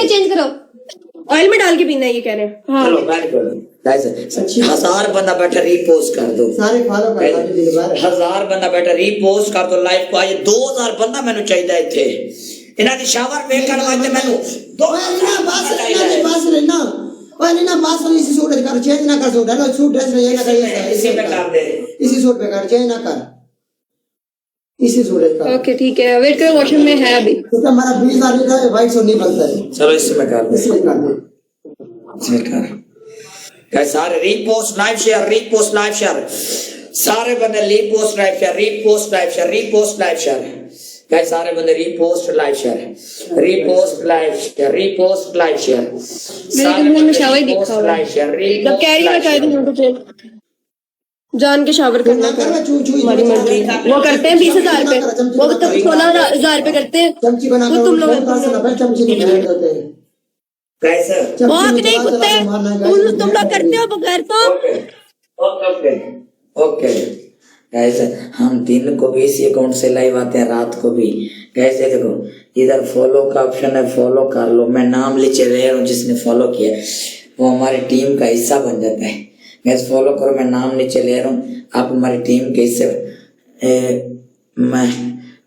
है चेंज करो, ऑयल में डाल के पीना है ये कह रहे हैं। हाँ चलो वेरी गुड गाइस, 1000 बंदा बैठा रीपोस्ट कर दो, सारे फॉलो कर दो, 1000 बंदा बैठा रीपोस्ट कर दो लाइव को। आज 2000 बंदा मैंने चाहिए थे इन्हां दी शावर वेखण वास्ते मैंने 2000 बस रहना ओए ना बस इसी सूट कर चेंज ना कर सूट है ना सूट ड्रेस नहीं ना कर इसी पे कर दे, इसी सूट पे कर चेंज ना कर इसी सूट का। ओके ठीक है, वेट करो वॉशरूम में है अभी। तो हमारा 20 आदमी का वाइट सूट नहीं बनता है। चलो इसमें कर दे, इसमें कर दे, इसमें कर गाइस। सारे repost live share, repost live share, सारे बंदे repost live share, repost live share, repost live share guys. सारे बंदे repost live share, repost live share, repost live share. मेरे मुंह में शावर दिखा हुआ है, जब कह रही है शायद मुंह पे जान के शावर करना हमारी मर्जी। वो करते हैं 20,000 पे, वो तो 16,000 पे करते हैं। चमची बना तो तुम लोग चमची नहीं होते हैं कैसे बहुत नहीं कुत्ते तुम लोग करते हो बगैर तो। ओके ओके गाइस, हम दिन को भी इसी अकाउंट से लाइव आते हैं, रात को भी। कैसे देखो इधर फॉलो का ऑप्शन है, फॉलो कर लो। मैं नाम लीचे ले रहा हूँ, जिसने फॉलो किया वो हमारी टीम का हिस्सा बन जाता है। गैस फॉलो करो, मैं नाम नीचे ले रहा हूँ, आप हमारी टीम के हिस्से।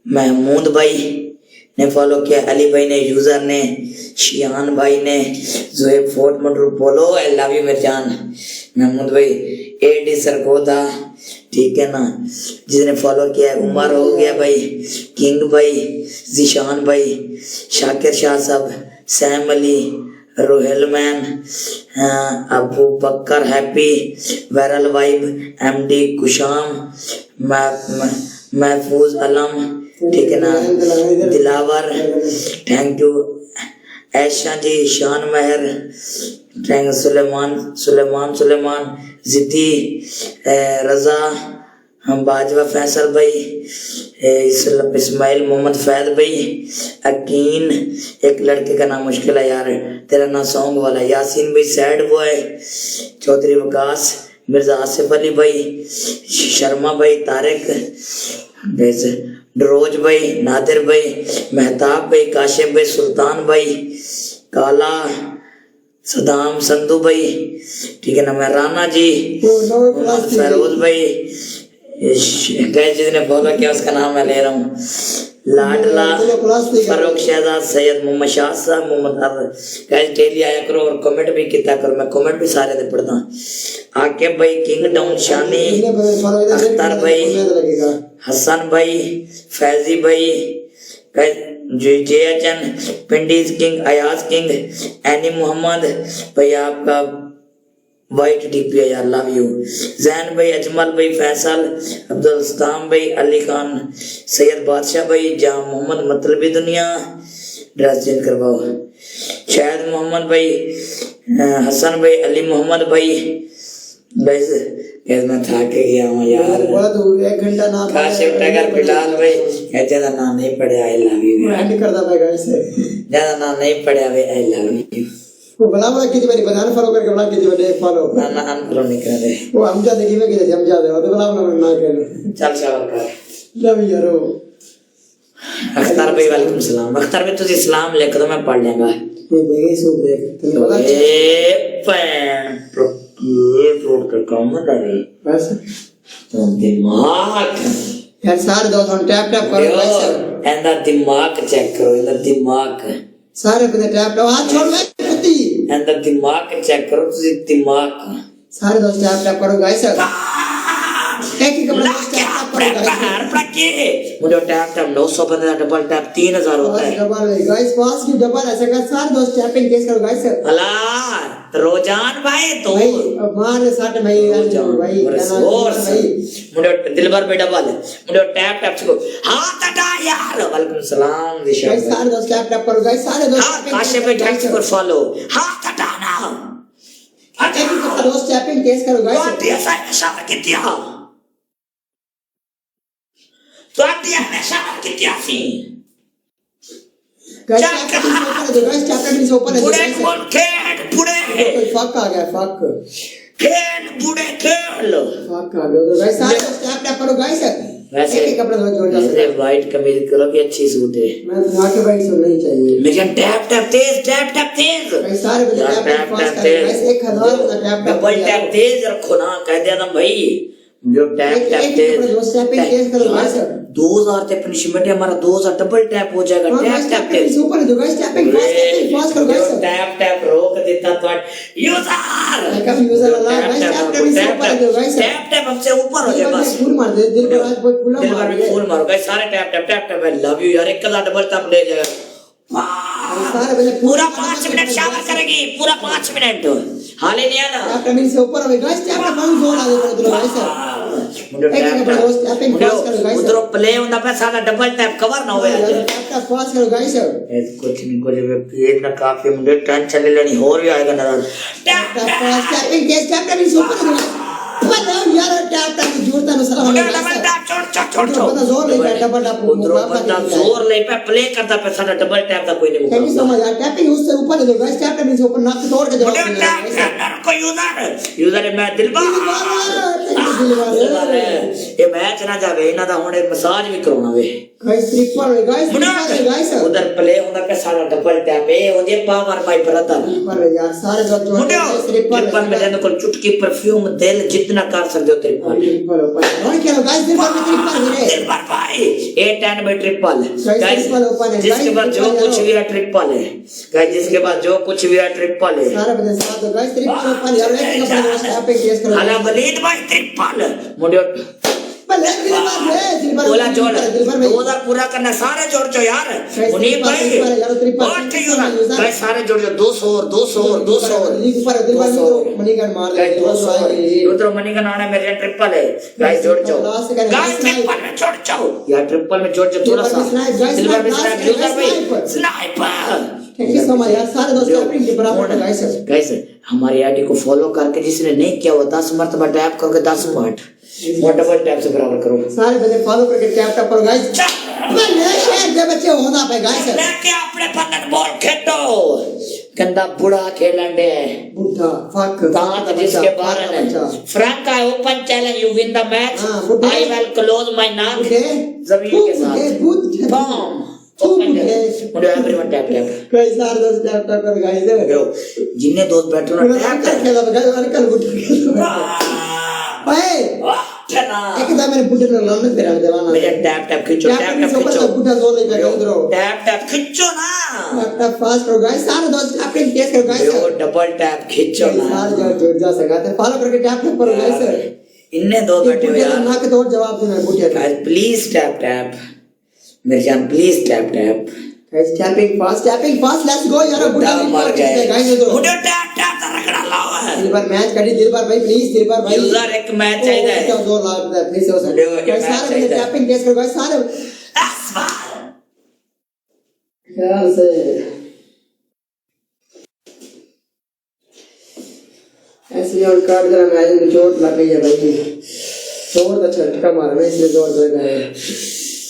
महमूद भाई ने फॉलो किया, अली भाई ने, यूजर ने, शियान भाई ने, जोएब फोर्ट मंडरू बोलो आई लव यू मेरी जान। महमूद भाई, एडी सरगोदा, ठीक है ना, जिसने फॉलो किया है। उमर हो गया भाई, किंग भाई, जिशान भाई, शाकिर शाह साहब, सैम अली, रोहेल मैन, अबू बकर हैप्पी, वायरल वाइब, एमडी कुशाम, महफूज अलम, ठीक है ना, दिलावर, थैंक यू, ऐशा जी, शान महर, थैंक सुलेमान, जिद्दी, रजा, हम बाजवा फैसल भाई, इस्माइल मोहम्मद फैद भाई, अकीन, एक लड़के का नाम मुश्किल है यार, तेरा नाम सॉन्ग वाला, यासीन भाई, सैड बॉय, चौधरी वकास, मिर्जा आसिफ अली भाई, शर्मा भाई, तारिक, डरोज भाई, नादिर भाई, मेहताब भाई, काशिम भाई, सुल्तान भाई, काला, सदाम, संधू भाई, ठीक है ना, मैं राना जी, फैरोज भाई, जिसने फॉलो किया उसका नाम मैं ले रहा हूँ, लाडला, फारूक शहजाद, सैयद मोहम्मद शाह साहब, मोहम्मद गाइस डेली आया करो और कमेंट भी किया करो, मैं कमेंट भी सारे दे पढ़ता हूँ। आकिब भाई, किंग डाउन शानी, अख्तर भाई, हसन भाई, फैजी भाई, जयचंद, पिंडीज किंग, अयाज किंग, एनी मोहम्मद भाई, आपका वाइट डीपी है यार, लव यू। जैन भाई, अजमल भाई, फैसल, अब्दुल सताम भाई, अली खान, सैयद बादशाह भाई, जहाँ मोहम्मद मतलबी दुनिया, ड्रेस चेंज करवाओ, शायद मोहम्मद भाई, हसन भाई, अली मोहम्मद भाई, बस मैं थक गया हूँ यार, एक घंटा ना काशिफ टगर, बिलाल भाई, ज्यादा नाम नहीं पढ़े, आई लव यू, ज्यादा नाम नहीं पढ़े भाई, आई लव यू। वो बला कितनी बारी बनाना फॉलो करके बला कितनी बारी फॉलो ना अनफॉलो नहीं कर रहे, वो हम जा देखिए मैं किधर हम जा रहे हो तो बला ना कर चल शावर कर लव यारो। अख्तर भाई, वालेकुम सलाम। अख्तर भाई तुझे इस्लाम लिख दो, मैं पढ़ लूंगा। ये देखे सो देख तुमने बोला ए पैन ये रोड का काम है रे, बस तो दिमाग यार सारे दोस्तों टैप टैप करो भाई, एंड दिमाग चेक करो, इधर दिमाग सारे पे टैप टैप हाथ छोड़ ले कुत्ती, एंड दिमाग चेक करो, तुझे दिमाग सारे दोस्त टैप टैप करो गाइस, एक ही कपड़ा टैप करो गाइस, मुझे टैप टैप 900 बंदा, डबल टैप 3000 होता है, डबल गाइस, पास की डबल ऐसे कर, सारे दोस्त टैपिंग केस करो गाइस। अला रोजान भाई तो हमारे साथ भाई भाई मुझे दिलबर पे डबल मुझे टैप टैप को हाथ हटा यार, वालेकुम सलाम दिशा गाइस, सारे दोस्त टैप टैप करो गाइस, सारे दोस्त हां काशिफ पे टैप को फॉलो, हाथ हटाना, एक ही कपड़ा दोस्त टैपिंग केस करो गाइस, तो ऐसा ऐसा किया तो आप ये हमेशा किया सी गाइस, टैप से ऊपर है बुढ़े बोल खेल, बुढ़े फक आ गया, फक खेल, बुढ़े खेल, फक आ गया गाइस, सारे टैप टैप करो गाइस, वैसे एक कपड़ा जोड़ जा वैसे व्हाइट कमीज करो कि अच्छी सूट है। मैं आके भाई सुन नहीं चाहिए मेरे जान टैप टैप तेज टैप टैप तेज भाई सारे बंदे यार, टैप फास्ट कर गाइस 1000 का टैप डबल टैप तेज रखो ना, कह दिया था भाई जो टैप टैप तेज 2000 ते पनिशमेंट है हमारा, 2000 डबल टैप हो जाएगा। टैप टैप तेज सुपर जो गाइस टैपिंग फास्ट करो गाइस टैप टैप रोक देता तो यूजर कब यूजर वाला गाइस टैपिंग सुपर जो गाइस टैप टैप हमसे ऊपर हो जाए बस। फूल मार दे दिल पर आज बहुत फूल दिल मार भर दे में फूल मारो गाइस सारे tap tap tap tap. I love you यार, 1000 डबल टैप ले जाएगा। सारे बंदे पूरा 5 मिनट शावर करेगी, पूरा 5 मिनट हाले नहीं आना। टैपिंग से ऊपर हो गाइस टैप बंद जोर आ दे तो गाइस मुझे टैपिंग फास्ट करो गाइस उधर प्ले होता पे सारा डबल टैप कवर ना होवे। टैप फास्ट करो गाइस कुछ नहीं कुछ ये ना काफी मुझे टेंशन ले लेनी और भी आएगा ना। टैप फास्ट टैपिंग तेज टैपिंग सुपर पता यार टैप जोड़ता ना सारा डबल टैप छोड़ बंदा जोर ले डबल टैप उधर बंदा जोर ले पे प्ले करता पे सारा डबल टैप का कोई नहीं थैंक यू सो मुकाबला। मच यार टैपिंग उससे ऊपर दे गाइस टैपिंग से ऊपर नाक तोड़ के जवाब दे गाइस को यूजर है मैं दिलबार ये मैच ना जावे ना दा हुने मसाज भी कराना वे गाइस गाइस उधर प्ले होना पे सारा डबल टैप है वो ये पावर माय ब्रदर पर यार सारे जो ट्रिपल में देने को चुटकी परफ्यूम दिल जितना कर सकते हो ट्रिपल और क्या गाइस दिलबर भाई 8 बाय ट्रिपल गाइस जिसके बाद जो कुछ भी है ट्रिपल है गाइस जिसके बाद जो कुछ भी है ट्रिपल है सारे बंदे साथ हो गाइस ट्रिपल यार एक कपड़ा दोस्त आप पे केस करो हला वलीद भाई ट्रिपल मुझे भले दिलबर बोला जोड़ 2000 पूरा करना सारे जोड़ जो यार मुनीब भाई और गाइस सारे जोड़ जो 200 और 200 और 200 और ऊपर दिलबर मणिगन मार दे 200 उधर मणिगन आना मेरे ट्रिपल है गाइस जोड़ जो गाइस ट्रिपल में जोड़ जाओ यार ट्रिपल में जोड़ जो थोड़ा सा दिलबर में स्नाइप यूजर भाई sniper thank you so much यार सारे दोस्त टैपिंग के बराबर है गाइस गाइस हमारी आईडी को फॉलो करके जिसने नहीं किया वो 10 मरतबा टैप करके 10 पार्ट और डबल टैप से बराबर करो सारे बंदे फॉलो करके टैप टैप करो गाइस भले शहर के बच्चे होना पे गाइस लेके अपने पन्नन बॉल खेलो गंदा बुढ़ा खेलन दे बुढ़ा फक दांत जिसके बारे में फ्रैंका open challenge you win the match I will close my नाक जमीन के साथ बम मुझे एवरीवन टैप टैप गाइस सारे दोस्त टैप टैप करो गाइस जिन्ने दोस्त बैठो ना टैप टैप खेलो गाइस और कल बुढ़ा ओए एकदम मेरे बुढ़े ने लाने तेरा जवाना मेरे टैप टैप खींचो टैप टैप खींचो बुढ़ा जोर लेके उधर टैप टैप खींचो ना टैप टैप फास्ट करो गाइस सारे दोस्त आपके केस करो गाइस यो डबल टैप खींचो ना सारे जोड़ जा सकते फॉलो करके टैप टैप करो गाइस इन्ने दो बैठे हुए यार नाक तोड़ जवाब देना बुढ़े गाइस प्लीज टैप टैप मेरे जान please tap tap guys tapping fast let's go यार बुढ़ा मर गए गाइस उधर मुझे टैप टैप रगड़ा लाओ है दिलबर मैच करी दिलबर भाई प्लीज दिलबर भाई यूजर एक मैच चाहिए है क्या जोर लगता है फिर से हो सकता है सारे बंदे टैपिंग केस करो गाइस सारे ख्याल से ऐसे और कार्ड जरा मैच में चोट लग गई है भाई चोट का झटका मारा मैं इसलिए जोर दे गए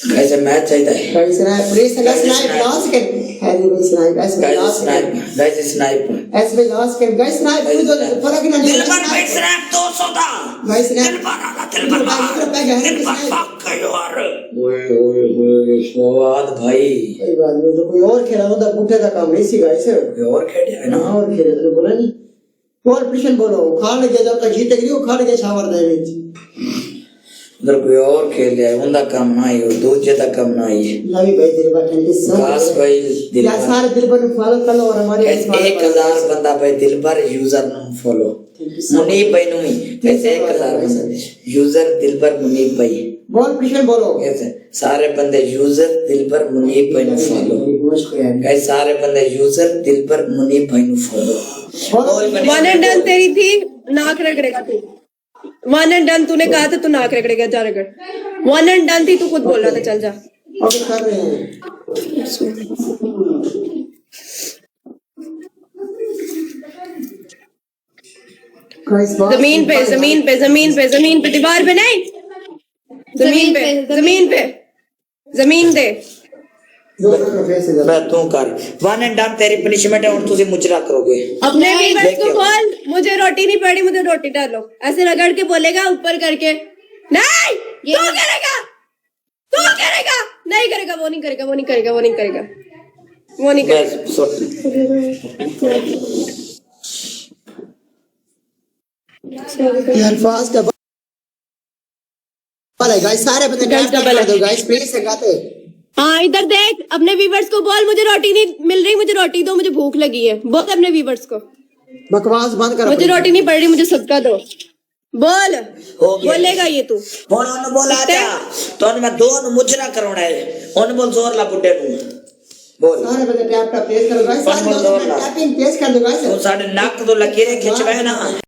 कैसे मैच चाहिए है guys please snipe last second heavy भाई स्नाइप ऐसे लास्ट सेकंड गाइस स्नाइप ऐसे लास्ट सेकंड गाइस स्नाइप तो फर्क नहीं दिलबर भाई स्नैप 200 था गाइस दिलबर फक यार ओए स्वाद भाई कोई बात नहीं तो कोई और खेला होता बूटे का काम नहीं सी गाइस कोई और खेल है ना और खेले तो बोला नहीं और प्रश्न बोलो खाड़ के जब तक जीते गई खाड़ के छावर दे विच उधर कोई और खेल रहा है उनका काम ना ही दूसरे का काम ना ही लवी भाई दिलबर थैंक यू सो मच खास भाई यार सारे दिलबर ने फॉलो कर लो और हमारे 1000 बंदा भाई दिलबर यूजर नु फॉलो मुनीब भाई नु कैसे 1000 बंदा यूजर दिलबर मुनीब भाई बोल प्रश्न बोलो कैसे सारे बंदे यूजर दिलबर मुनीब भाई नु फॉलो गाइस सारे बंदे यूजर दिलबर मुनीब भाई नु फॉलो वन एंड डन तेरी थी नाक रगड़ेगा तू वन एंड डन तूने कहा था तू नाक रगड़ेगा जा रगड़ वन एंड डन थी तू खुद बोल रहा था चल जा ओके कर रहे हैं जमीन पे जमीन पे जमीन पे जमीन पे दीवार पे नहीं जमीन पे जमीन पे जमीन दे मैं तू कर वन एंड डन तेरी पनिशमेंट है और तुझे मुजरा करोगे अपने भी को बोल मुझे रोटी नहीं पड़ी मुझे रोटी डालो ऐसे रगड़ के बोलेगा ऊपर करके नहीं तू करेगा तू करेगा नहीं करेगा वो नहीं करेगा वो नहीं करेगा वो नहीं करेगा वो नहीं करेगा बस सुट ये अल्फाज का बल है गाइस, सारे बंदे टैप कर दो गाइस प्लीज से गाते। हाँ इधर देख अपने व्यूवर्स को बोल मुझे रोटी नहीं मिल रही, मुझे रोटी दो, मुझे भूख लगी है। बोल अपने व्यूवर्स को बकवास बंद कर, मुझे रोटी नहीं पड़ रही, मुझे सदका दो। बोल हो गया बोलेगा ये तू ਹੁਣ ਉਹਨੂੰ ਬੋਲ ਆ ਜਾ ਤੁਹਾਨੂੰ ਮੈਂ ਦੋ ਨੂੰ ਮੁਜਰਾ ਕਰਾਉਣਾ ਹੈ ਉਹਨੂੰ ਬੋਲ ਜ਼ੋਰ ਲਾ ਬੁੱਢੇ ਨੂੰ ਬੋਲ सारे बंदे टैप प्लेस करो गाइस, सारे बंदे टैपिंग प्लेस कर दो गाइस। ਤੂੰ ਸਾਡੇ ਨੱਕ ਤੋਂ ਲਕੀਰੇ ਖਿੱਚਵੇਂ ਨਾ